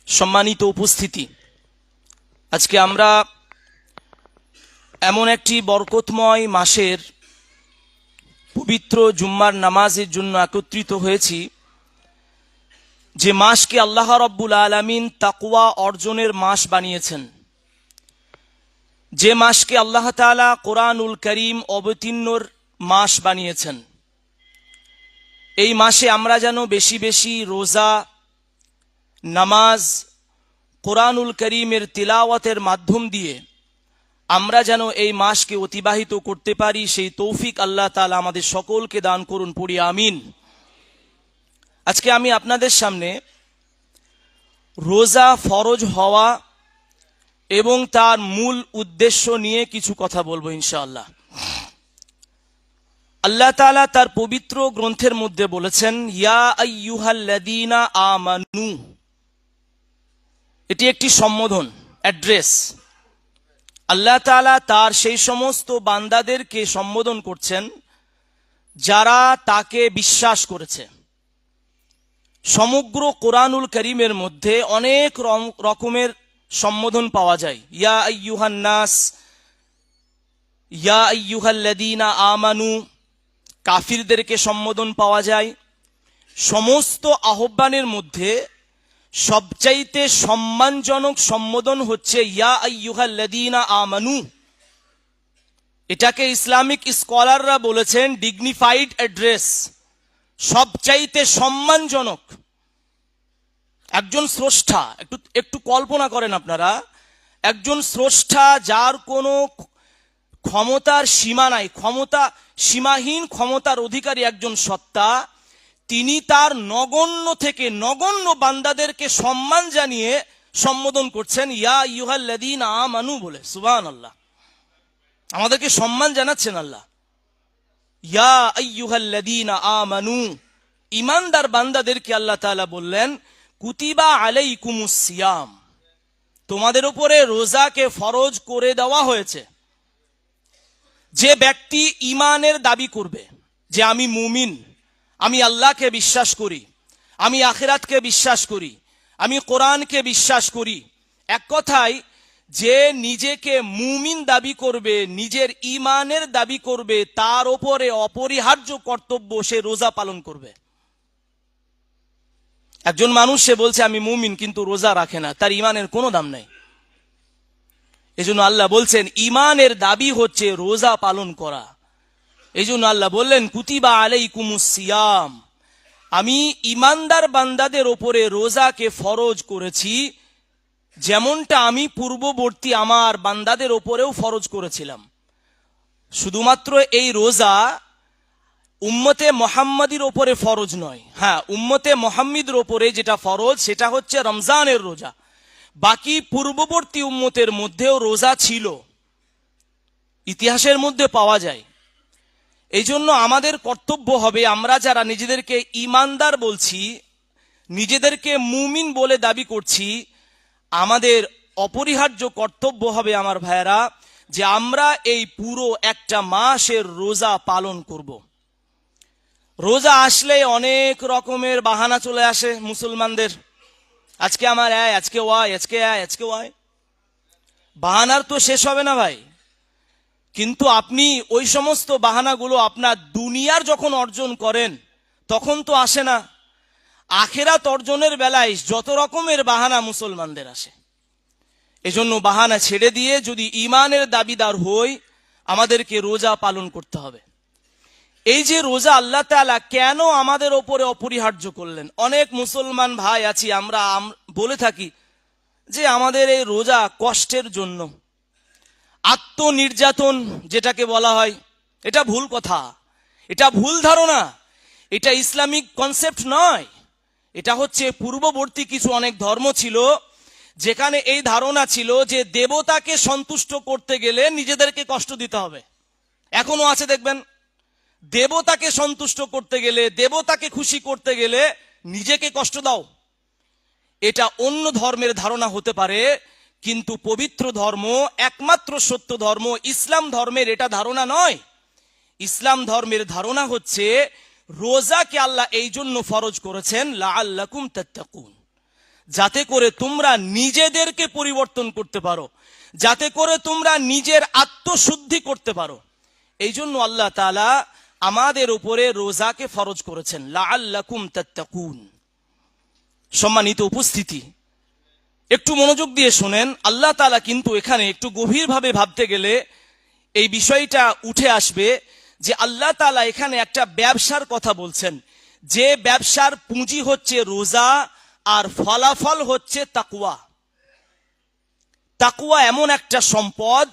সম্মানিত উপস্থিতি, আজকে আমরা এমন একটি বরকতময় মাসের পবিত্র জুম্মার নামাজের জন্য একত্রিত হয়েছি, যে মাসকে আল্লাহ রাব্বুল আলামিন তাকওয়া অর্জনের মাস বানিয়েছেন, যে মাসকে আল্লাহ তাআলা কোরআনুল কারীম অবতীর্ণর মাস বানিয়েছেন। এই মাসে আমরা যেন বেশি বেশি রোজা, নামাজ, কোরআনুল কারীমের তিলাওয়াতের মাধ্যম দিয়ে আমরা যেন এই মাসকে অতিবাহিত করতে পারি, সেই তৌফিক আল্লাহ তাআলা আমাদের সকলকে দান করুন, পড়ি আমিন। আজকে আমি আপনাদের সামনে রোজা ফরজ হওয়া এবং তার মূল উদ্দেশ্য নিয়ে কিছু কথা বলবো ইনশাআল্লাহ। আল্লাহ তাআলা তার পবিত্র গ্রন্থের মধ্যে বলেছেন, ইয়া আইয়ুহাল্লাযীনা আমানু। এটি একটি সম্বোধন, অ্যাড্রেস। আল্লাহ তাআলা তার সেই সমস্ত বান্দাদেরকে সম্বোধন করছেন যারা তাকে বিশ্বাস করেছে। সমগ্র কোরআনুল কারীমের মধ্যে অনেক রকমের সম্বোধন পাওয়া যায়। ইয়া আইয়ুহান নাস, ইয়া আইয়ুহাল্লাযীনা আমানু, কাফিরদেরকে সম্বোধন পাওয়া যায়। সমস্ত আহ্বানের মধ্যে সবচাইতে সম্মানজনক সম্বোধন হচ্ছে ইয়া আইয়ুহাল্লাযীনা আমানু। এটাকে ইসলামিক স্কলাররা বলেছেন ডিগনিফাইড অ্যাড্রেস, সবচাইতে সম্মানজনক। একজন স্রষ্টা, একটু কল্পনা করেন আপনারা, একজন স্রষ্টা যার কোনো ক্ষমতার সীমা নাই, সীমাহীন ক্ষমতার অধিকারী একজন সত্তা, তিনি তার নগণ্য থেকে নগণ্য বান্দাদেরকে সম্মান জানিয়ে সম্বোধন করছেন ইয়া আইয়ুহাল্লাযীনা আমানু বলে। সুবহানাল্লাহ, আমাদেরকে সম্মান জানাচ্ছেন আল্লাহ। ইয়া আইয়ুহাল্লাযীনা আমানু, ঈমানদার বান্দাদেরকে আল্লাহ তাআলা বললেন কুতিবা আলাইকুমুস সিয়াম, তোমাদের উপরে রোজাকে ফরজ করে দেওয়া হয়েছে। যে ব্যক্তি ঈমানের দাবি করবে যে আমি মুমিন, আমি আল্লাহকে বিশ্বাস করি, আমি আখিরাতকে বিশ্বাস করি, আমি কোরআনকে বিশ্বাস করি, এক কথায় যে নিজেকে মুমিন দাবি করবে, নিজের ঈমানের দাবি করবে, তার উপরে অপরিহার্য কর্তব্য সে রোজা পালন করবে। একজন মানুষ সে বলছে আমি মুমিন কিন্তু রোজা রাখে না, তার ঈমানের কোনো দাম নাই। এজন্য আল্লাহ বলছেন ঈমানের দাবি হচ্ছে রোজা পালন করা। এই জন্য আল্লাহ বললেন কুতিবা আলাইকুমুস সিয়াম, আমি ঈমানদার বান্দাদের ওপরে রোজাকে ফরজ করেছি, যেমনটা আমি পূর্ববর্তী আমার বান্দাদের ওপরেও ফরজ করেছিলাম। শুধুমাত্র এই রোজা উম্মতে মুহাম্মাদির ওপরে ফরজ নয়। হ্যাঁ, উম্মতে মুহাম্মাদের ওপরে যেটা ফরজ সেটা হচ্ছে রমজানের রোজা। বাকি পূর্ববর্তী উম্মতের মধ্যেও রোজা ছিল, ইতিহাসের মধ্যে পাওয়া যায়। এই জন্য আমাদের কর্তব্য হবে, আমরা যারা নিজেদেরকে ঈমানদার বলছি, নিজেদেরকে মুমিন বলে দাবি করছি, আমাদের অপরিহার্য কর্তব্য হবে আমার ভাইয়েরা, যে আমরা এই পুরো একটা মাসের রোজা পালন করব। রোজা আসলে অনেক রকমের বাহানা চলে আসে মুসলমানদের। আজকে আমার আজকে ওয়াই, আজকে ওয়াই, বাহানার তো শেষ হবে না ভাই। কিন্তু আপনি ওই সমস্ত বাহানাগুলো আপনার দুনিয়ার যখন অর্জন করেন তখন তো আসে না। আখিরাত অর্জনের বেলায় যত রকমের বাহানা মুসলমানদের আসে। এজন্য বাহানা ছেড়ে দিয়ে যদি ঈমানের দাবিদার হই, আমাদেরকে রোজা পালন করতে হবে। এই যে রোজা আল্লাহ তাআলা কেন আমাদের ওপরে অপরিহার্য করলেন? অনেক মুসলমান ভাই আছি, আমরা বলে থাকি যে আমাদের এই রোজা কষ্টের জন্য, আত্মনির্যাতন যেটাকে বলা হয়, এটা ভুল কথা, এটা ভুল ধারণা, এটা ইসলামিক কনসেপ্ট নয়। এটা হচ্ছে পূর্ববর্তী কিছু অনেক ধর্ম ছিল যেখানে এই ধারণা ছিল যে দেবতাকে সন্তুষ্ট করতে গেলে নিজেদেরকে কষ্ট দিতে হবে। এখনো আছে দেখবেন, দেবতাকে সন্তুষ্ট করতে গেলে, দেবতাকে খুশি করতে গেলে নিজেকে কষ্ট দাও। এটা অন্য ধর্মের ধারণা হতে পারে, কিন্তু পবিত্র ধর্ম, একমাত্র সত্য ধর্ম ইসলাম ধর্মের এটা ধারণা নয়। ইসলাম ধর্মের ধারণা হচ্ছে রোজাকে আল্লাহ এই জন্য ফরজ করেছেন লাআল্লাকুম তাত্তাকুন, যাতে করে তোমরা নিজেদেরকে পরিবর্তন করতে পারো, যাতে করে তোমরা নিজের আত্মশুদ্ধি করতে পারো। এই জন্য আল্লাহ তাআলা আমাদের উপরে রোজাকে ফরজ করেছেন, লাআল্লাকুম তাত্তাকুন। সম্মানিত উপস্থিতি, একটু মনোযোগ দিয়ে শোনেন। আল্লাহ তাআলা কিন্তু এখানে একটু গভীরভাবে ভাবতে গেলে এই বিষয়টা উঠে আসবে যে আল্লাহ তাআলা এখানে একটা ব্যবসার কথা বলছেন, যে ব্যবসার পুঁজি হচ্ছে রোজা আর ফলাফল হচ্ছে তাকওয়া। তাকওয়া এমন একটা সম্পদ,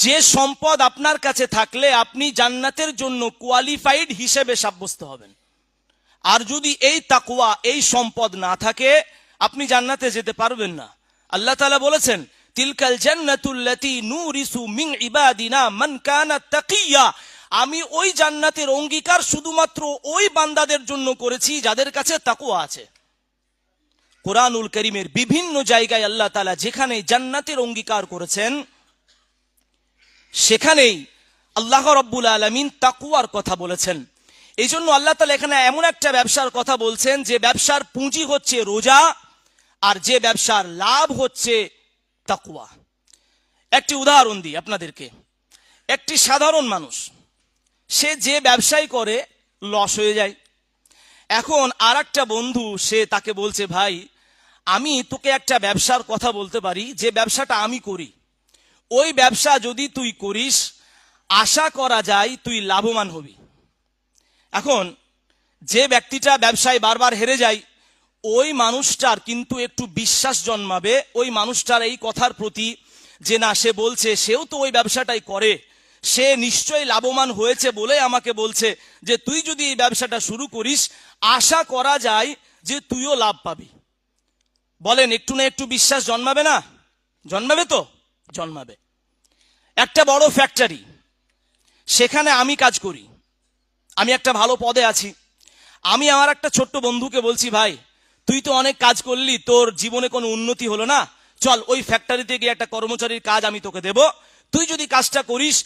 যে সম্পদ আপনার কাছে থাকলে আপনি জান্নাতের জন্য কোয়ালিফাইড হিসেবে সাব্যস্ত হবেন। আর যদি এই তাকওয়া, এই সম্পদ না থাকে, আপনি জান্নাতে যেতে পারবেন না। আল্লাহ তাআলা বলেছেন, তিলকাল জান্নাতুল্লাতী নুরিসু মিন ইবাদিনা মান কানা তাকিয়া। আমি ওই জান্নাতের অঙ্গীকার শুধুমাত্র ওই বান্দাদের জন্য করেছি যাদের কাছে তাকওয়া আছে। কোরআনুল কারীমের বিভিন্ন জায়গায় আল্লাহ তাআলা যেখানে জান্নাতের অঙ্গীকার করেছেন, সেখানেই আল্লাহ রাব্বুল আলামিন তাকওয়ার কথা বলেছেন। এই জন্য আল্লাহ তাআলা এখানে এমন একটা ব্যবসার কথা বলছেন, যে ব্যবসার পুঁজি হচ্ছে রোজা, আর যে ব্যবসার লাভ হচ্ছে তাকওয়া। একটি উদাহরণ দিই আপনাদেরকে। একটি সাধারণ মানুষ, সে যে ব্যবসায় করে লস হয়ে যায়। এখন আর একটা বন্ধু সে তাকে বলছে, ভাই আমি তোকে একটা ব্যবসার কথা বলতে পারি, যে ব্যবসাটা আমি করি, ওই ব্যবসা যদি তুই করিস আশা করা যায় তুই লাভবান হবি। এখন যে ব্যক্তিটা ব্যবসায় বারবার হেরে যায়, ওই মানুষটার কিন্তু একটু বিশ্বাস জন্মাবে ওই মানুষটার এই কথার প্রতি, যে না, সে বলছে, সেও তো ওই ব্যবসাটাই করে, সে নিশ্চয়ই লাভবান হয়েছে বলে আমাকে বলছে যে তুই যদি এই ব্যবসাটা শুরু করিস আশা করা যায় যে তুইও লাভ পাবি। বলেন, একটু না একটু বিশ্বাস জন্মাবে না? জন্মাবে তো, জন্মাবে। একটা বড় ফ্যাক্টরি, সেখানে আমি কাজ করি, আমি একটা ভালো পদে আছি। আমি আমার একটা ছোট্ট বন্ধুকে বলছি, ভাই তুই তো অনেক কাজ করলি, তোর জীবনে কোনো উন্নতি হলো না, চল ওই ফ্যাক্টরিতে গিয়ে একটা কর্মচারীর কাজ আমি তোকে দেব, তুই যদি কাজটা করিস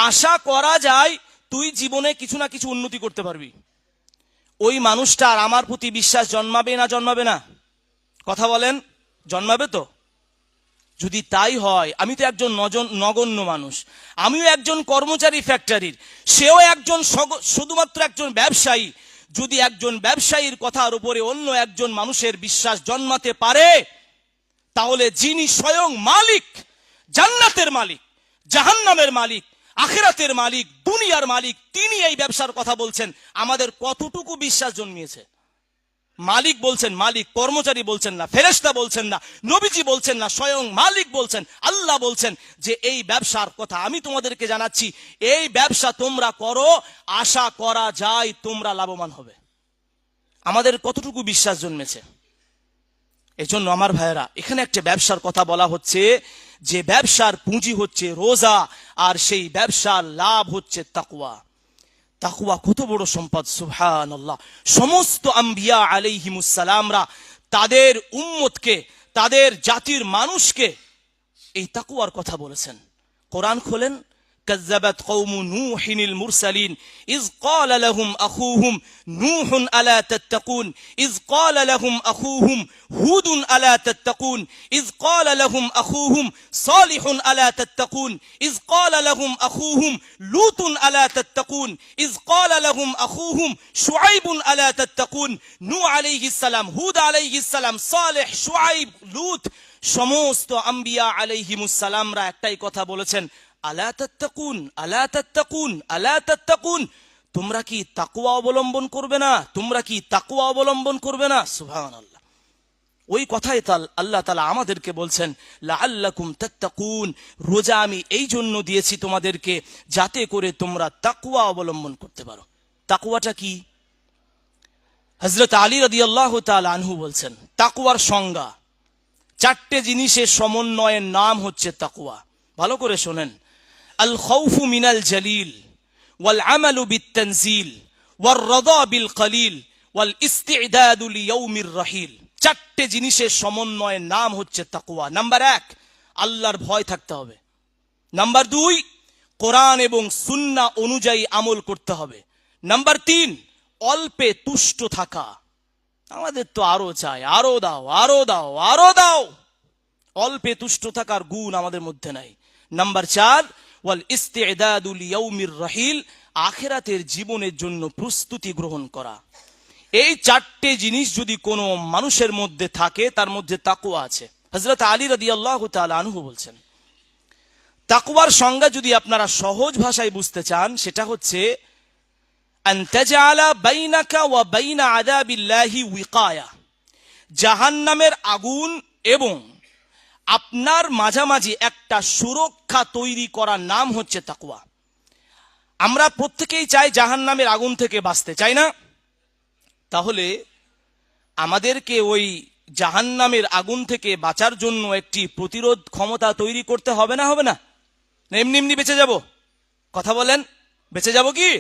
আশা করা যায় তুই জীবনে কিছু না কিছু উন্নতি করতে পারবি। ওই মানুষটার আমার প্রতি বিশ্বাস জন্মাবে না জন্মাবে না? কথা বলেন, জন্মাবে তো? যদি তাই হয়, আমি তো একজন নগণ্য মানুষ, আমিও একজন কর্মচারী ফ্যাক্টরির, সেও একজন শুধুমাত্র একজন ব্যবসায়ী। যদি একজন ব্যবসায়ীর কথার উপরে অন্য একজন মানুষের বিশ্বাস জন্মাতে পারে, তাহলে যিনি স্বয়ং মালিক, জান্নাতের মালিক, জাহান্নামের মালিক, আখিরাতের মালিক, দুনিয়ার মালিক, তিনি এই ব্যবসার কথা বলছেন, আমাদের কতটুকু বিশ্বাস জন্মিয়েছে? মালিক বলছেন, মালিক, কর্মচারী বলছেন না, ফেরেশতা বলছেন না, নবীজি বলছেন না, স্বয়ং মালিক বলছেন, আল্লাহ বলছেন যে এই ব্যবসার কথা আমি তোমাদেরকে জানাচ্ছি, এই ব্যবসা তোমরা করো, আশা করা যায় তোমরা লাভবান হবে। আমাদের কতটুকু বিশ্বাস জন্মেছে? এই জন্য আমার ভাইয়েরা, এখানে একটা ব্যবসার কথা বলা হচ্ছে, যে ব্যবসার পুঁজি হচ্ছে রোজা, আর সেই ব্যবসার লাভ হচ্ছে তাকওয়া। তাকওয়া কত বড় সম্পদ, সুবহানাল্লাহ। সমস্ত আম্বিয়া আলাইহিমুস সালামরা তাদের উম্মতকে, তাদের জাতির মানুষকে এই তাকওয়ার কথা বলেছেন। কোরআন খোলেন, كذبت قوم نوح المرسلين إذ قال لهم أخوهم نوح ألا تتقون إذ قال لهم أخوهم هود ألا تتقون إذ قال لهم أخوهم صالح ألا تتقون إذ قال لهم أخوهم لوط ألا تتقون إذ قال لهم أخوهم شعيب ألا تتقون نوح عليه السلام, হুদ আলাইহিস সালাম, সালেহ, শুআইব, লূত, সমস্ত আম্বিয়া আলাইহিমুস সালামরা একটাই কথা বলেছেন, আলা তাত্তাকুন, আলা তাত্তাকুন, আলা তাত্তাকুন, তোমরা কি তাকওয়া অবলম্বন করবে না? তোমরা কি তাকওয়া অবলম্বন করবে না? সুবহানাল্লাহ। ওই কথাই আল্লাহ তাআলা আমাদেরকে বলছেন, লাআল্লাকুম তাত্তাকুন, রোজা আমি এই জন্য দিয়েছি তোমাদেরকে যাতে করে তোমরা তাকওয়া অবলম্বন করতে পারো। তাকওয়াটা কি? হযরত আলী রাদিয়াল্লাহু তাআলা আনহু বলছেন, তাকওয়ার সংজ্ঞা, চারটে জিনিসের সমন্বয়ের নাম হচ্ছে তাকওয়া। ভালো করে শোনেন, আল খাউফু মিনাল জালিল, ওয়াল আমালু বিত-তানজিল, ওয়ার রাদা বিল কলিল, ওয়াল ইস্তি'দাদু লিয়াউমির রাহিল। চারটে জিনিসের সমন্বয়ের নাম হচ্ছে তাকওয়া। নাম্বার 1, আল্লাহর ভয় থাকতে হবে। নাম্বার 2, কোরআন এবং সুন্নাহ অনুযায়ী আমল করতে হবে। নাম্বার 3, অল্পে তুষ্ট থাকা। আমাদের তো আরো চাই, আরো দাও, আরো দাও, আরো দাও। অল্পে তুষ্ট থাকার গুণ আমাদের মধ্যে নাই। নাম্বার 4, ওয়াল ইস্তিদাদু লিয়াউমির রাহিল, আখিরাতের জীবনের জন্য প্রস্তুতি গ্রহণ করা। এই 4টে জিনিস যদি কোনো মানুষের মধ্যে থাকে, তার মধ্যে তাকওয়া আছে। হযরত আলী রাদিয়াল্লাহু তাআলা আনহু বলছেন, তাকওয়ার সংজ্ঞা যদি আপনারা সহজ ভাষায় বুঝতে চান, সেটা হচ্ছে আন তাজআলা বাইনাকা ওয়া বাইনা আযাবিল্লাহি উইকায়া, জাহান্নামের আগুন এবং আপনার মাঝামাঝি একটা সুরক্ষা তৈরি করার নাম হচ্ছে তাকওয়া। আমরা প্রত্যেকেই চাই জাহান্নামের আগুন থেকে বাঁচতে, চাই না? তাহলে আমাদেরকে ওই জাহান্নামের আগুন থেকে বাঁচার জন্য একটি প্রতিরোধ ক্ষমতা তৈরি করতে হবে না, হবে না? এমনি এমনি বেঁচে যাব? কথা বলেন, বেঁচে যাব কি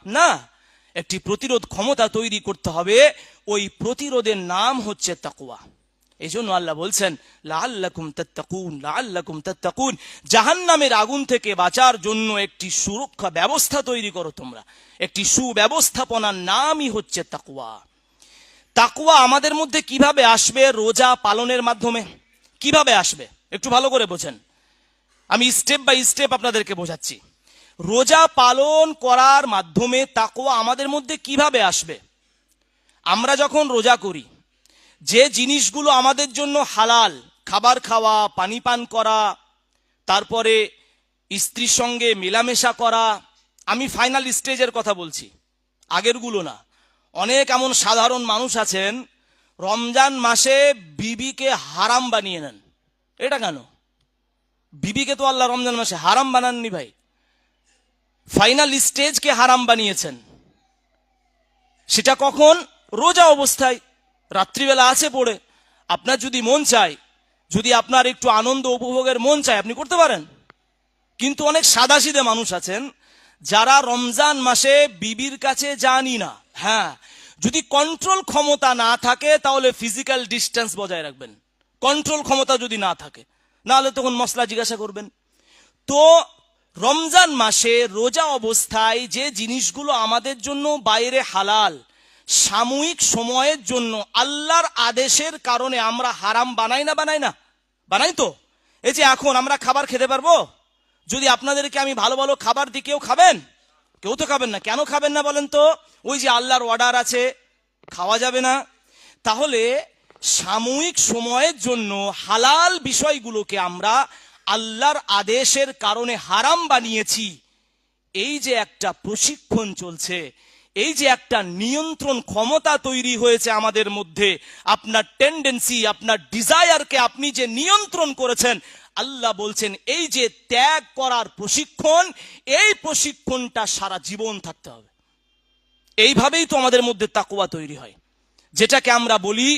না? একটি প্রতিরোধ ক্ষমতা তৈরি করতে হবে। ওই প্রতিরোধের নাম হচ্ছে তাকওয়া। এই জন্য আল্লাহ বলছেন, লাআল্লাকুম তাত্তাকুন, লাআল্লাকুম তাত্তাকুন, জাহান্নামের আগুন থেকে বাঁচার জন্য একটি সুরক্ষা ব্যবস্থা তৈরি করো তোমরা। একটি সুব্যবস্থাপনার নামই হচ্ছে তাকওয়া। তাকওয়া আমাদের মধ্যে কিভাবে আসবে? রোজা পালনের মাধ্যমে। কিভাবে আসবে একটু ভালো করে বোঝেন, আমি স্টেপ বাই স্টেপ আপনাদেরকে বোঝাচ্ছি। রোজা পালন করার মাধ্যমে তাকওয়া আমাদের মধ্যে কিভাবে আসবে? আমরা যখন রোজা করি, যে জিনিসগুলো আমাদের জন্য হালাল, খাবার খাওয়া, পানি পান করা, তারপরে স্ত্রীর সঙ্গে মেলামেশা করা, আমি ফাইনাল স্টেজের কথা বলছি, আগেরগুলো না। অনেক এমন সাধারণ মানুষ আছেন, রমজান মাসে বিবিকে হারাম বানিয়ে নেন। এটা কেন? বিবিকে তো আল্লাহ রমজান মাসে হারাম বানাননি ভাই, ফাইনাল স্টেজকে হারাম বানিয়েছেন। সেটা কখন? রোজা অবস্থায়, রাত্রিবেলা আছে পড়ে। আপনার যদি মন চায়, যদি আপনার একটু আনন্দ উপভোগের মন চায়, আপনি করতে পারেন। কিন্তু অনেক সাদাসিধে মানুষ আছেন যারা রমজান মাসে বিবির কাছে যানই না। হ্যাঁ, যদি কন্ট্রোল ক্ষমতা না থাকে তাহলে ফিজিক্যাল ডিস্টেন্স বজায় রাখবেন। কন্ট্রোল ক্ষমতা যদি না থাকে, না হলে তখন মশলা জিজ্ঞাসা করবেন। তো রমজান মাসে রোজা অবস্থায় যে জিনিসগুলো আমাদের জন্য বাইরে হালাল, সাময়িক সময়ের জন্য আল্লাহর আদেশের কারণে আমরা হারাম বানাই না? বানাই তো। এই যে এখন আমরা খাবার খেতে পারবো, যদি আপনাদেরকে আমি ভালো ভালো খাবার দিই, কেউ খাবেন? কেউ তো খাবেন না। কেন খাবেন না বলেন তো? ওই যে আল্লাহর অর্ডার আছে, খাওয়া যাবে না। তাহলে সাময়িক সময়ের জন্য হালাল বিষয়গুলোকে আমরা আল্লাহর আদেশের কারণে হারাম বানিয়েছি। এই যে একটা প্রশিক্ষণ চলছে, এই যে একটা নিয়ন্ত্রণ ক্ষমতা তৈরি হয়েছে আমাদের মধ্যে, আপনার টেন্ডেন্সি, আপনার ডিজায়ারকে আপনি যে নিয়ন্ত্রণ করেছেন, আল্লাহ বলছেন এই যে ত্যাগ করার প্রশিক্ষণ, এই প্রশিক্ষণটা সারা জীবন থাকতে হবে। এইভাবেই তো আমাদের মধ্যে তাকওয়া তৈরি হয়, যেটাকে আমরা বলি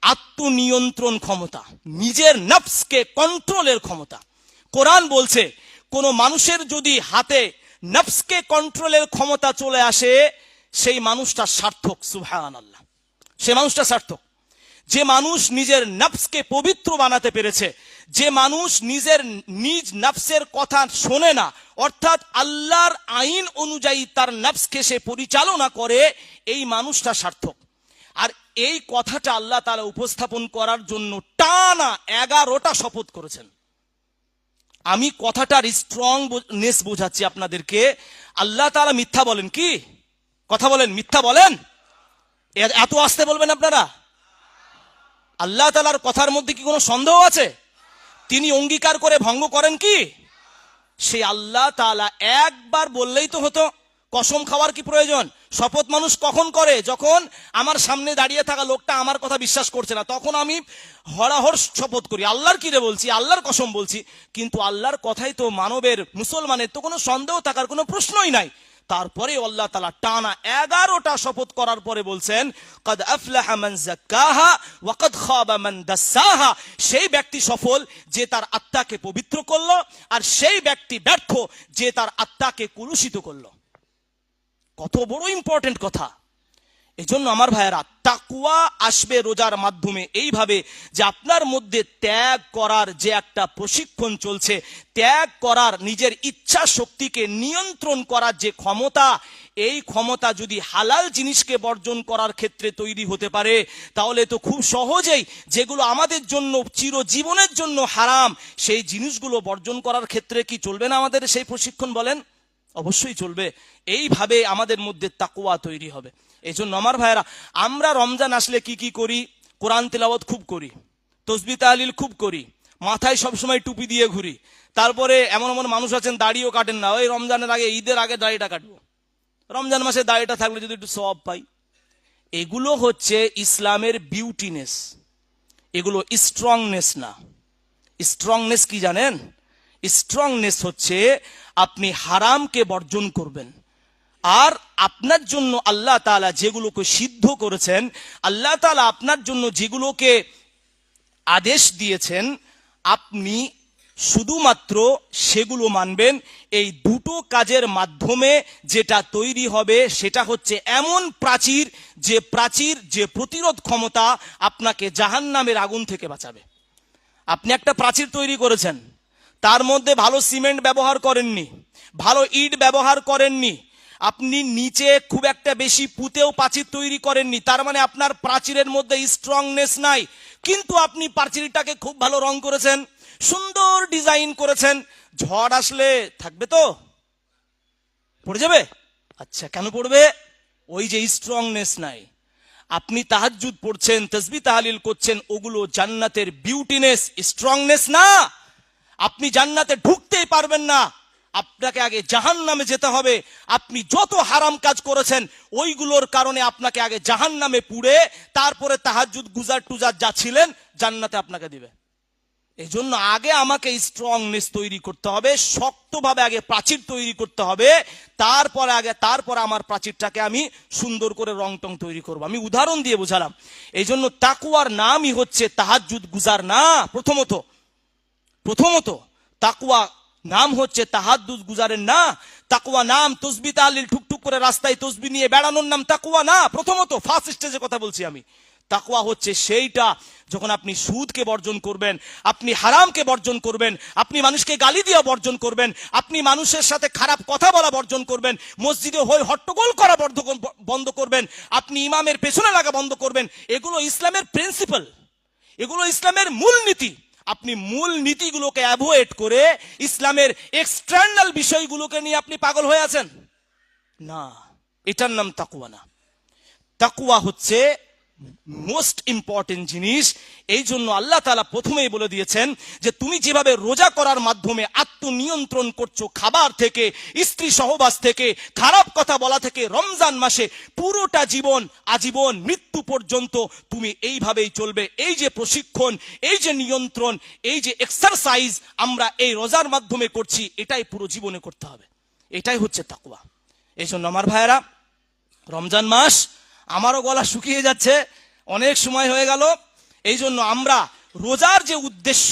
আত্মনিয়ন্ত্রণ ক্ষমতা, নিজের নফসকে কন্ট্রোলের ক্ষমতা। কোরআন বলছে কোন মানুষের যদি হাতে নফসকে কন্ট্রোলের ক্ষমতা চলে আসে, সেই মানুষটা সার্থক। সুবহানাল্লাহ, সেই মানুষটা সার্থক। যে মানুষ নিজের নফসকে পবিত্র বানাতে পেরেছে, যে মানুষ নিজ নফসের কথা শোনে না, অর্থাৎ আল্লাহর আইন অনুযায়ী তার নফসকে সে পরিচালনা করে, এই মানুষটা সার্থক। আর এই কথাটা আল্লাহ তাআলা উপস্থাপন করার জন্য টানা 11টা শপথ করেছেন। আমি কথাটার স্ট্রংনেস বোঝাচ্ছি আপনাদেরকে। আল্লাহ তাআলা মিথ্যা বলেন কি? কথা বলেন, মিথ্যা বলেন? এত আস্তে বলবেন আপনারা? আল্লাহ তাআলার কথার মধ্যে কি কোনো সন্দেহ আছে? তিনি অঙ্গীকার করে ভঙ্গ করেন কি? সেই আল্লাহ তাআলা একবার বললেই তো হতো। কসম খাওয়ার কি প্রয়োজন? শপথ মানুষ কখন করে? যখন আমার সামনে দাঁড়িয়ে থাকা লোকটা আমার কথা বিশ্বাস করছে না, তখন আমি হরাহর শপথ করি। আল্লাহর কি রে বলছি, আল্লাহর কসম বলছি। কিন্তু আল্লাহর কথাই তো মানবের, মুসলমানের তো কোনো সন্দেহ থাকার কোনো প্রশ্নই নাই। তারপরে আল্লাহ তাআলা টানা 11টা শপথ করার পরে বলছেন, কদ আফলাহা মান যাক্কাহা ওয়া কদ খাবা মান দাসাহা। সেই ব্যক্তি সফল যে তার আত্মাকে পবিত্র করলো, আর সেই ব্যক্তি ব্যর্থ যে তার আত্মাকে কলুষিত করলো। কত বড় ইম্পর্টেন্ট কথা! এজন্য আমার ভাইয়েরা, তাকওয়া আসবে রোজার মাধ্যমে এইভাবে যে আপনার মধ্যে ত্যাগ করার যে একটা প্রশিক্ষণ চলছে, ত্যাগ করার, নিজের ইচ্ছা শক্তিকে নিয়ন্ত্রণ করার যে ক্ষমতা, এই ক্ষমতা যদি হালাল জিনিসকে বর্জন করার ক্ষেত্রে তৈরি হতে পারে, তাহলে তো খুব সহজেই যেগুলো আমাদের জন্য চিরজীবনের জন্য হারাম, সেই জিনিসগুলো বর্জন করার ক্ষেত্রে কি চলবে না আমাদের সেই প্রশিক্ষণ? বলেন, অবশ্যই চলবে। এইভাবে আমাদের মধ্যে তাকওয়া তৈরি হবে। এই জন্য আমার ভাইয়েরা, আমরা রমজান আসলে কি কি করি? কোরআন তিলাওয়াত খুব করি, তসবিহ তাহলিল খুব করি, মাথায় সবসময় টুপি দিয়ে ঘুরি। তারপরে এমন এমন মানুষ আছেন দাড়িও কাটেন না, ওই রমজানের আগে, ঈদের আগে দাড়িটা কাটবো, রমজান মাসে দাড়িটা থাকলে যদি একটু সওয়াব পাই। এগুলো হচ্ছে ইসলামের বিউটিনেস, এগুলো স্ট্রংনেস না। স্ট্রংনেস কি জানেন? স্ট্রংনেস হচ্ছে আপনি হারামকে বর্জন করবেন, আর আপনার জন্য আল্লাহ তাআলা যেগুলোকে সিদ্ধ করেছেন, আল্লাহ তাআলা আপনার জন্য যেগুলোকে আদেশ দিয়েছেন, আপনি শুধুমাত্র সেগুলো মানবেন। এই দুটো কাজের মাধ্যমে যেটা তৈরি হবে সেটা হচ্ছে এমন প্রাচীর, যে প্রতিরোধ ক্ষমতা আপনাকে জাহান্নামের আগুন থেকে বাঁচাবে। আপনি একটা প্রাচীর তৈরি করেছেন, তার মধ্যে ভালো সিমেন্ট ব্যবহার করেননি, ভালো ইট ব্যবহার করেননি, আপনি নিচে খুব একটা বেশি পুঁতেও প্রাচীর তৈরি করেননি, তার মানে আপনার প্রাচীরের মধ্যে স্ট্রংনেস নাই। কিন্তু আপনি প্রাচীরটাকে খুব ভালো রং করেছেন, সুন্দর ডিজাইন করেছেন, ঝড় আসলে থাকবে তো? পড়ে যাবে? আচ্ছা, কেন পড়বে? ওই যে স্ট্রংনেস নাই। আপনি তাহাজ্জুদ পড়ছেন, তাসবিহ তাহলিল করছেন, ওগুলো জান্নাতের বিউটিনেস, স্ট্রংনেস না। আপনি জান্নাতে ঢুকতেই পারবেন না, আপনাকে আগে জাহান্নামে যেতে হবে। আপনি যত হারাম কাজ করেছেন ওইগুলোর কারণে আপনাকে আগে জাহান্নামে পুড়ে, তারপরে তাহাজ্জুদ গুজার টুজার যা ছিলেন জান্নাতে আপনাকে দিবে। এই জন্য আগে আমাকে স্ট্রংনেস তৈরি করতে হবে, শক্তভাবে আগে প্রাচীর তৈরি করতে হবে, তারপরে আমার প্রাচীরটাকে আমি সুন্দর করে রং টং তৈরি করব। আমি উদাহরণ দিয়ে বোঝালাম। এই জন্য তাকওয়ার নামই হচ্ছে তাহাজ্জুদ গুজার না। প্রথমত তাকওয়া নাম হচ্ছে তাহাজ্জুদ গুজারের না। তাকওয়া নাম তসবিহ তাহলিল ঠুকঠুক করে রাস্তায় তসবিহ নিয়ে বেড়ানোর নাম তাকওয়া না। প্রথমত ফার্স্ট স্টেজে কথা বলছি আমি। তাকওয়া হচ্ছে সেইটা যখন আপনি সুদকে বর্জন করবেন, আপনি হারামকে বর্জন করবেন, আপনি মানুষকে গালি দিয়ে বর্জন করবেন, আপনি মানুষের সাথে খারাপ কথা বলা বর্জন করবেন, মসজিদে হই হট্টগোল করা বন্ধ করবেন, আপনি ইমামের পেছনে লাগা বন্ধ করবেন। এগুলো ইসলামের প্রিন্সিপাল, এগুলো ইসলামের মূলনীতি। আপনি মূল নীতিগুলোকে অ্যাভয়েড করে ইসলামের এক্সটার্নাল বিষয়গুলোকে নিয়ে আপনি পাগল হয়ে আছেন না, এটার নাম তাকওয়া না। তাকওয়া হচ্ছে মোস্ট ইম্পর্টেন্ট জিনিস। এই জন্য আল্লাহ তাআলা প্রথমেই বলে দিয়েছেন যে তুমি যেভাবে রোজা করার মাধ্যমে আত্মনিয়ন্ত্রণ করছো, খাবার থেকে, স্ত্রী সহবাস থেকে, খারাপ কথা বলা থেকে, রমজান মাসে পুরোটা জীবন, আজীবন মৃত্যু পর্যন্ত তুমি এইভাবেই চলবে। এই যে প্রশিক্ষণ, এই যে নিয়ন্ত্রণ, এই যে এক্সারসাইজ আমরা এই রোজার মাধ্যমে করছি, এটাই পুরো জীবনে করতে হবে। এটাই হচ্ছে তাকওয়া। এই জন্য আমার ভাইয়েরা, রমজান মাস, আমারও গলা শুকিয়ে যাচ্ছে, অনেক সময় হয়ে গেল। এই জন্য আমরা রোজার যে উদ্দেশ্য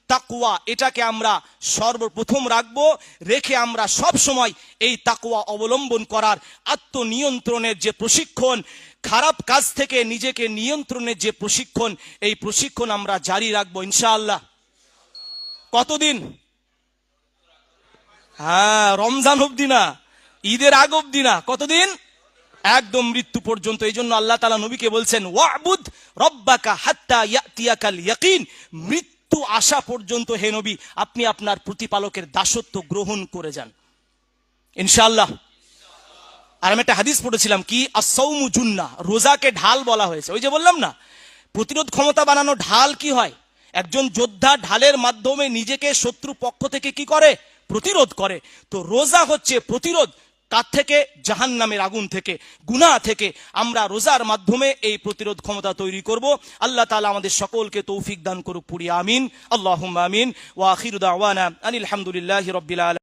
তাকওয়া, এটাকে আমরা সর্বপ্রথম রাখবো, রেখে আমরা সব সময় এই তাকওয়া অবলম্বন করার, আত্মনিয়ন্ত্রণের যে প্রশিক্ষণ, খারাপ কাজ থেকে নিজেকে নিয়ন্ত্রণের যে প্রশিক্ষণ, এই প্রশিক্ষণ আমরা জারি রাখবো ইনশাআল্লাহ। কতদিন? হ্যাঁ, রমজান অবধি না, ঈদের আগ অবধি না। কতদিন? একদম মৃত্যু পর্যন্ত। এই জন্য আল্লাহ তাআলা নবীকে বলছেন ওয়াবুদ রব্বাকা হাত্তা ইয়াতিয়াকাল ইয়াকিন, মৃত্যু আসা পর্যন্ত হে নবী আপনি আপনার প্রতিপালকের দাসত্ব গ্রহণ করে যান ইনশাআল্লাহ। আর আমি একটা হাদিস পড়েছিলাম, কি আস-সাওমু জুন্নাহ, রোজাকে ঢাল বলা হয়েছে। ওই যে বললাম না, প্রতিরোধ ক্ষমতা বানানো ঢাল কি হয়? একজন যোদ্ধা ঢালের মাধ্যমে নিজেকে শত্রু পক্ষ থেকে কি করে? প্রতিরোধ করে। তো রোজা হচ্ছে প্রতিরোধ। কার থেকে? জাহান্নামের আগুন থেকে, গুনাহ থেকে। আমরা রোজার মাধ্যমে এই প্রতিরোধ ক্ষমতা তৈরি করব। আল্লাহ তাআলা আমাদের সকলকে তৌফিক দান করুক, পড়ি আমিন, আল্লাহুম্মা আমিন। ওয়া আখিরু দাওয়ানা আনিল হামদুলিল্লাহি রাব্বিল আলামিন।